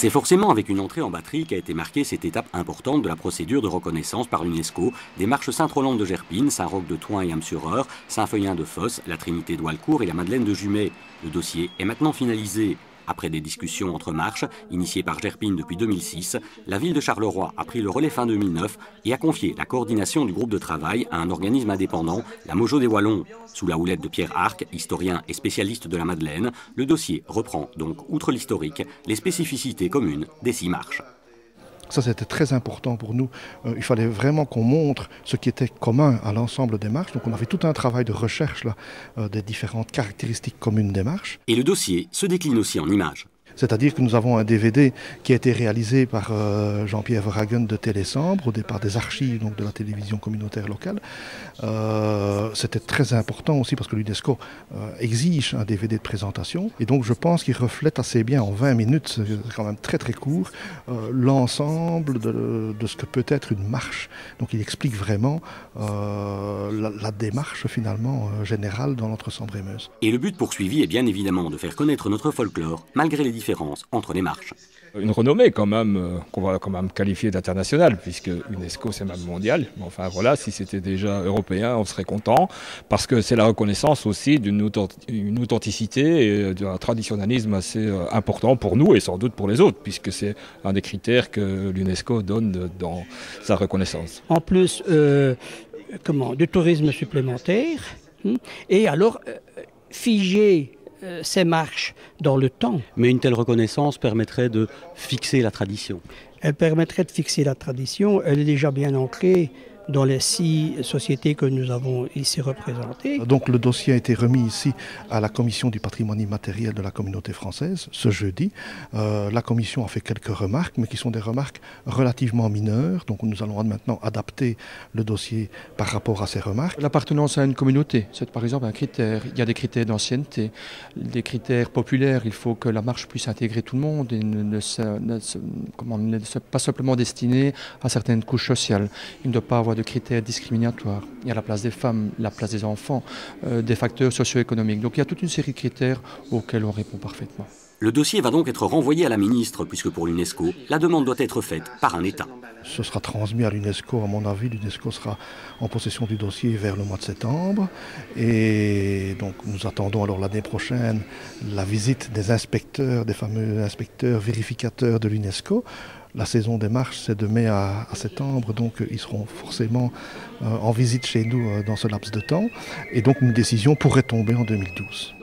C'est forcément avec une entrée en batterie qu'a été marquée cette étape importante de la procédure de reconnaissance par l'UNESCO des marches Sainte-Rolande de Gerpine, Saint-Roch de Thoin et Am-sur-Eure, Saint-Feuillin de Fosse, la Trinité d'Oualcourt et la Madeleine de Jumet. Le dossier est maintenant finalisé. Après des discussions entre marches, initiées par Gerpine depuis 2006, la ville de Charleroi a pris le relais fin 2009 et a confié la coordination du groupe de travail à un organisme indépendant, la Mojo des Wallons. Sous la houlette de Pierre Arc, historien et spécialiste de la Madeleine, le dossier reprend donc, outre l'historique, les spécificités communes des 6 marches. Ça, c'était très important pour nous. Il fallait vraiment qu'on montre ce qui était commun à l'ensemble des marches. Donc on avait tout un travail de recherche là, des différentes caractéristiques communes des marches. Et le dossier se décline aussi en images. C'est-à-dire que nous avons un DVD qui a été réalisé par Jean-Pierre Verhagen de Télésambre, au départ des archives donc, de la télévision communautaire locale. C'était très important aussi parce que l'UNESCO exige un DVD de présentation. Et donc je pense qu'il reflète assez bien en 20 minutes, c'est quand même très très court, l'ensemble de ce que peut être une marche. Donc il explique vraiment la démarche finalement générale dans l'Entre-Sambre-et-Meuse. Et le but poursuivi est bien évidemment de faire connaître notre folklore, malgré les différences entre les marches. Une renommée quand même, qu'on va quand même qualifier d'internationale, puisque l'UNESCO c'est même mondial. Mais enfin voilà, si c'était déjà européen, on serait content, parce que c'est la reconnaissance aussi d'une authenticité et d'un traditionnalisme assez important pour nous et sans doute pour les autres, puisque c'est un des critères que l'UNESCO donne dans sa reconnaissance. En plus du tourisme supplémentaire, et alors figer ces marches dans le temps. Mais une telle reconnaissance permettrait de fixer la tradition. Elle permettrait de fixer la tradition. Elle est déjà bien ancrée dans les 6 sociétés que nous avons ici représentées. Donc le dossier a été remis ici à la commission du patrimoine immatériel de la communauté française ce jeudi. La commission a fait quelques remarques, mais qui sont des remarques relativement mineures. Donc nous allons maintenant adapter le dossier par rapport à ces remarques. L'appartenance à une communauté, c'est par exemple un critère. Il y a des critères d'ancienneté, des critères populaires. Il faut que la marche puisse intégrer tout le monde et ne soit pas simplement destinée à certaines couches sociales. Il ne doit pas avoir de critères discriminatoires. Il y a la place des femmes, la place des enfants, des facteurs socio-économiques. Donc il y a toute une série de critères auxquels on répond parfaitement. Le dossier va donc être renvoyé à la ministre, puisque pour l'UNESCO, la demande doit être faite par un État. Ce sera transmis à l'UNESCO, à mon avis. L'UNESCO sera en possession du dossier vers le mois de septembre. Et donc nous attendons alors l'année prochaine la visite des inspecteurs, des fameux inspecteurs vérificateurs de l'UNESCO. La saison des marches, c'est de mai à septembre, donc ils seront forcément en visite chez nous dans ce laps de temps. Et donc une décision pourrait tomber en 2012.